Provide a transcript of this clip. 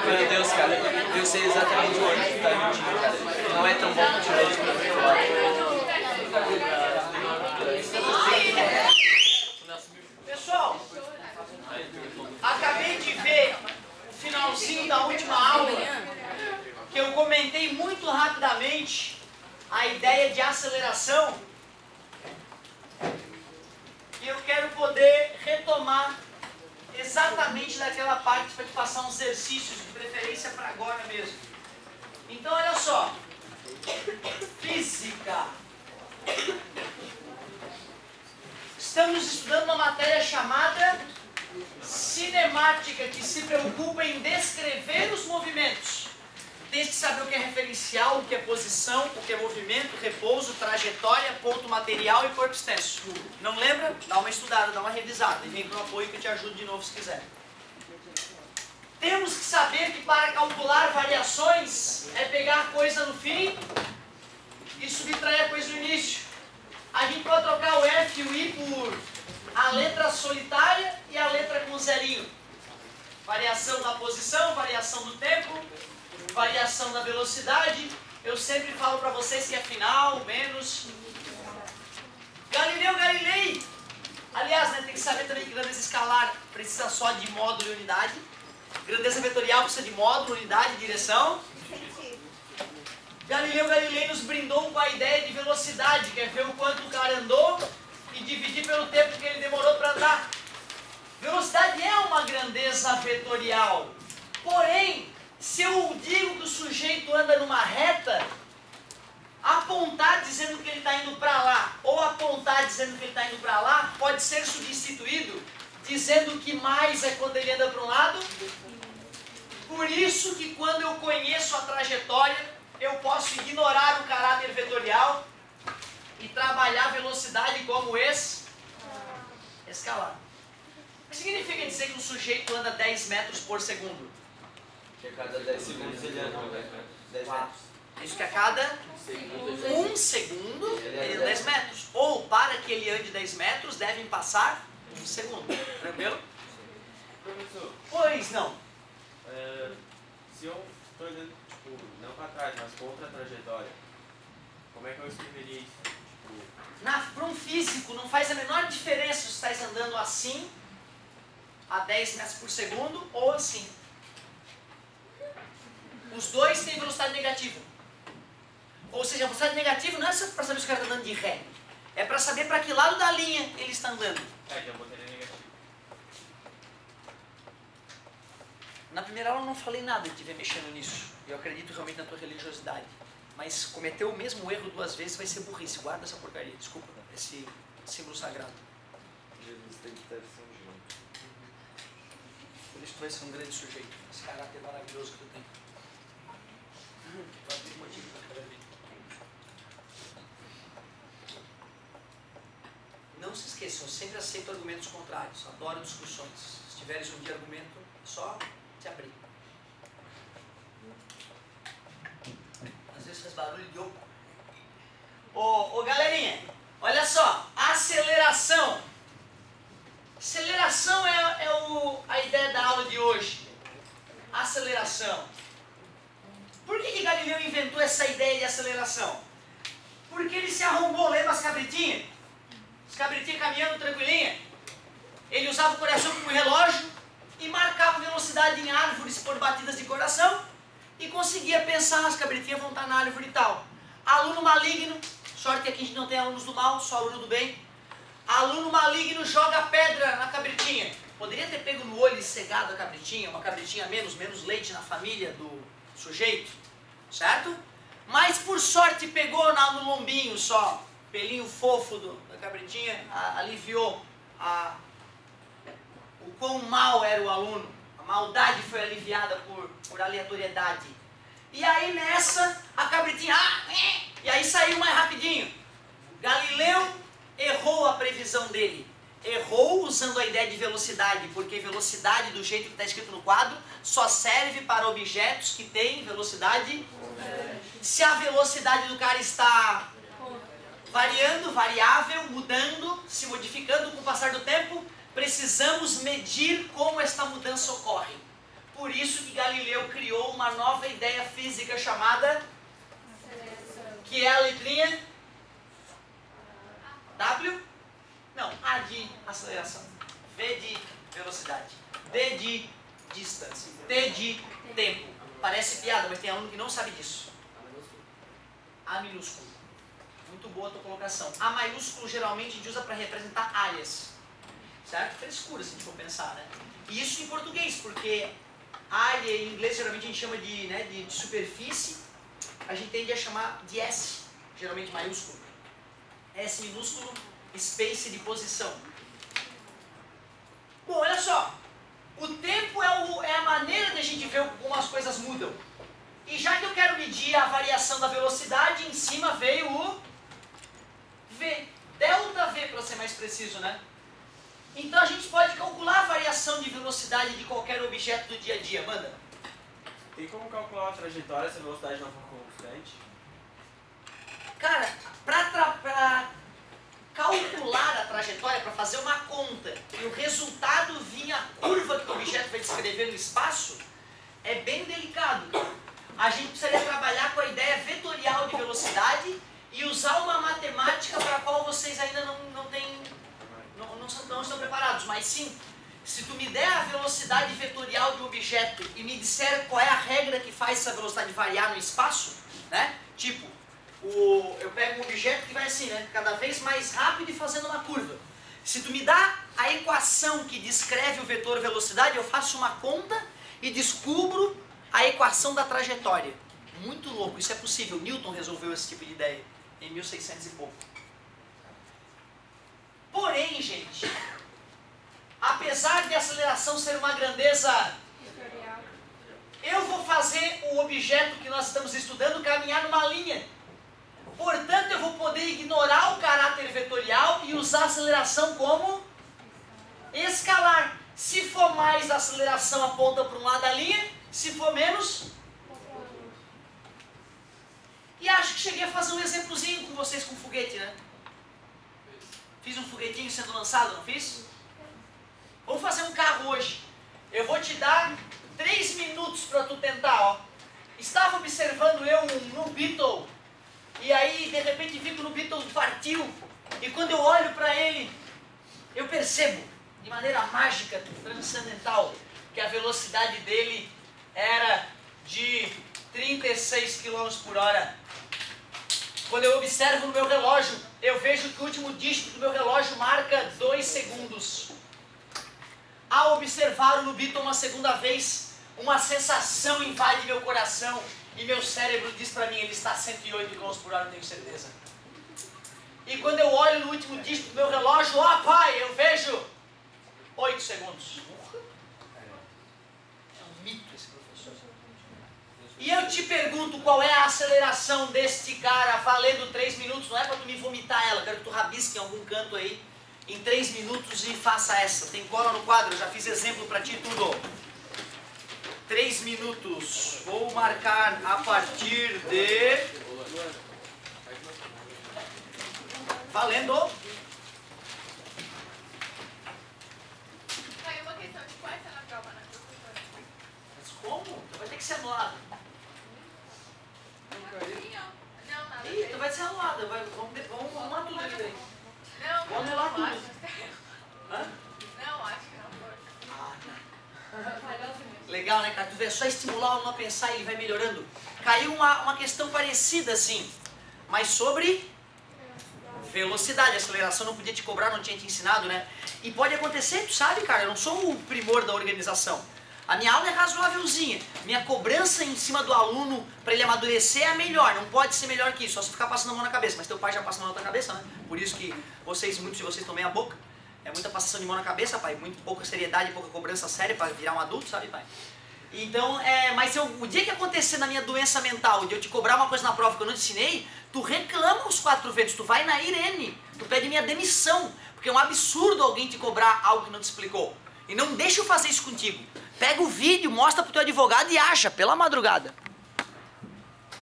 Meu Deus, cara, eu sei exatamente onde tu tá mentindo, cara. Não é tão bom tirar isso pra fora. Pessoal, acabei de ver o finalzinho da última aula, que eu comentei muito rapidamente a ideia de aceleração, e eu quero poder retomar exatamente daquela parte para te passar uns exercícios, de preferência para agora mesmo. Então, olha só. Física. Estamos estudando uma matéria chamada cinemática, que se preocupa em descrever os movimentos. Tem que saber o que é referencial, o que é posição, o que é movimento, repouso, trajetória, ponto material e corpo extenso. Não lembra? Dá uma estudada, dá uma revisada e vem para o apoio que eu te ajudo de novo se quiser. Temos que saber que para calcular variações é pegar a coisa no fim e subtrair a coisa no início. A gente pode trocar o F e o I por a letra solitária e a letra com zerinho. Variação da posição, variação do tempo, variação da velocidade. Eu sempre falo para vocês que é final, menos. Galileu Galilei. Aliás, né, tem que saber também que grandeza escalar precisa só de módulo e unidade. Grandeza vetorial precisa de módulo, unidade e direção. Galileu Galilei nos brindou com a ideia de velocidade, que é ver o quanto o cara andou e dividir pelo tempo que ele demorou para andar. Velocidade é uma grandeza vetorial. Porém, se eu digo que o sujeito anda numa reta, apontar dizendo que ele está indo para lá ou apontar dizendo que ele está indo para lá pode ser substituído dizendo que mais é quando ele anda para um lado. Por isso que quando eu conheço a trajetória, eu posso ignorar o caráter vetorial e trabalhar a velocidade como escalar. O que significa dizer que um sujeito anda 10 metros por segundo? Que a cada 10 segundos ele anda 10 metros. Isso que a cada 1 segundo ele anda 10 metros. Ou para que ele ande 10 metros, devem passar 1 segundo. Tranquilo? Professor, Pois não. se eu estou olhando, tipo, não para trás, mas com outra trajetória, como é que eu escreveria isso? Para um físico não faz a menor diferença se estás andando assim, a 10 metros por segundo, ou assim. Os dois têm velocidade negativa. Ou seja, a velocidade negativa não é só para saber se o cara está andando de ré. É para saber para que lado da linha ele está andando. É, que eu botaria negativo. Na primeira aula eu não falei nada de te ver mexendo nisso. Eu acredito realmente na tua religiosidade. Mas cometer o mesmo erro 2 vezes vai ser burrice. Guarda essa porcaria. Desculpa, esse símbolo sagrado. Jesus tem que ter São João. Por isso tu vai ser um grande sujeito. Esse caráter maravilhoso que tu tem. Vai ter motivo para cada vez. Não se esqueçam, eu sempre aceito argumentos contrários. Adoro discussões. Se tiveres um dia argumento, só te abrir. Às vezes faz barulho de oco. Ô galerinha, olha só. Aceleração. Aceleração é a ideia da aula de hoje. Aceleração. Por que Galileu inventou essa ideia de aceleração? Porque ele se arrombou, lembra as cabritinhas? As cabritinhas caminhando tranquilinha. Ele usava o coração como relógio e marcava velocidade em árvores por batidas de coração e conseguia pensar, as cabritinhas vão estar na árvore e tal. Aluno maligno, sorte que aqui a gente não tem alunos do mal, só aluno do bem. Aluno maligno joga pedra na cabritinha. Poderia ter pego no olho e cegado a cabritinha, uma cabritinha menos leite na família do sujeito, certo? Mas por sorte pegou no lombinho só, pelinho fofo da cabritinha, aliviou o quão mal era o aluno. A maldade foi aliviada por aleatoriedade. E aí nessa, a cabritinha, e aí saiu mais rapidinho. Galileu errou a previsão dele. Errou usando a ideia de velocidade, porque velocidade, do jeito que está escrito no quadro, só serve para objetos que têm velocidade. Se a velocidade do cara está variando, variável, mudando, se modificando com o passar do tempo, precisamos medir como esta mudança ocorre. Por isso que Galileu criou uma nova ideia física chamada, que é a letrinha W? Não, A de aceleração, V de velocidade, D de distância, T de tempo. Parece piada, mas tem aluno que não sabe disso. A minúsculo. Muito boa a tua colocação. A maiúsculo geralmente a gente usa para representar áreas. Certo? Frescura, se a gente for pensar, né? E isso em português, porque área em inglês geralmente a gente chama de superfície, a gente tende a chamar de S, geralmente maiúsculo. S minúsculo, space de posição. Bom, olha só. O tempo é a maneira de a gente ver como as coisas mudam. E já que eu quero medir a variação da velocidade, em cima veio o V. Delta V, para ser mais preciso, né? Então a gente pode calcular a variação de velocidade de qualquer objeto do dia a dia. Manda. Tem como calcular a trajetória se a velocidade não for constante? Cara, para calcular a trajetória, para fazer uma conta e o resultado vir a curva que o objeto vai descrever no espaço, é bem delicado. A gente precisaria trabalhar com a ideia vetorial de velocidade e usar uma matemática para a qual vocês ainda não estão preparados. Mas sim, se tu me der a velocidade vetorial de um objeto e me disser qual é a regra que faz essa velocidade variar no espaço, né? Tipo, eu pego um objeto que vai assim, né? Cada vez mais rápido e fazendo uma curva. Se tu me dá a equação que descreve o vetor velocidade, eu faço uma conta e descubro a equação da trajetória. Muito louco, isso é possível. Newton resolveu esse tipo de ideia em 1600 e pouco. Porém, gente, apesar de aceleração ser uma grandeza, eu vou fazer o objeto que nós estamos estudando caminhar numa linha. Portanto, eu vou poder ignorar o caráter vetorial e usar a aceleração como escalar. Se for mais, a aceleração aponta para um lado da linha, se for menos... E acho que cheguei a fazer um exemplozinho com vocês com foguete, né? Fiz um foguetinho sendo lançado, não fiz? Vamos fazer um carro hoje. Eu vou te dar 3 minutos para tu tentar, ó. Estava observando eu no Beetle, e aí de repente vi que o Beetle partiu, e quando eu olho para ele, eu percebo, de maneira mágica, transcendental, que a velocidade dele era de 36 km por hora. Quando eu observo no meu relógio, eu vejo que o último dígito do meu relógio marca 2 segundos. Ao observar o Beetle uma segunda vez, uma sensação invade meu coração e meu cérebro diz para mim, ele está a 108 km por hora, eu tenho certeza. E quando eu olho no último dígito do meu relógio, ó pai, eu vejo 8 segundos. É um mito esse professor. E eu te pergunto qual é a aceleração deste cara valendo 3 minutos, não é para tu me vomitar ela, quero que tu rabisque em algum canto aí, em 3 minutos e faça essa. Tem cola no quadro, eu já fiz exemplo para ti tudo. 3 minutos, vou marcar a partir de... Valendo! Caiu uma questão de qual é na prova, né? Mas como? Vai ter que ser anulado. Não, nada. Ih, tu vai ser anulado, vamos arrumar tudo aqui daí. Não, Vamos anular tudo. acho. Hã? Não, acho que não foi. Ah, tá. Legal, né, cara? Tu vê, é só estimular o aluno a pensar e ele vai melhorando. Caiu uma questão parecida, assim, mas sobre velocidade. Aceleração não podia te cobrar, não tinha te ensinado, né? E pode acontecer, tu sabe, cara, eu não sou o primor da organização. A minha aula é razoávelzinha. Minha cobrança em cima do aluno para ele amadurecer é a melhor. Não pode ser melhor que isso, só se ficar passando a mão na cabeça. Mas teu pai já passa a mão na tua cabeça, né? Por isso que muitos de vocês tomem a boca. É muita passação de mão na cabeça, pai. Muito pouca seriedade, pouca cobrança séria para virar um adulto, sabe, pai? Então, mas o dia que acontecer na minha doença mental, de eu te cobrar uma coisa na prova que eu não te ensinei, tu reclama os 4 ventos, tu vai na Irene, tu pede minha demissão. Porque é um absurdo alguém te cobrar algo que não te explicou. E não deixa eu fazer isso contigo. Pega o vídeo, mostra pro teu advogado e acha, pela madrugada.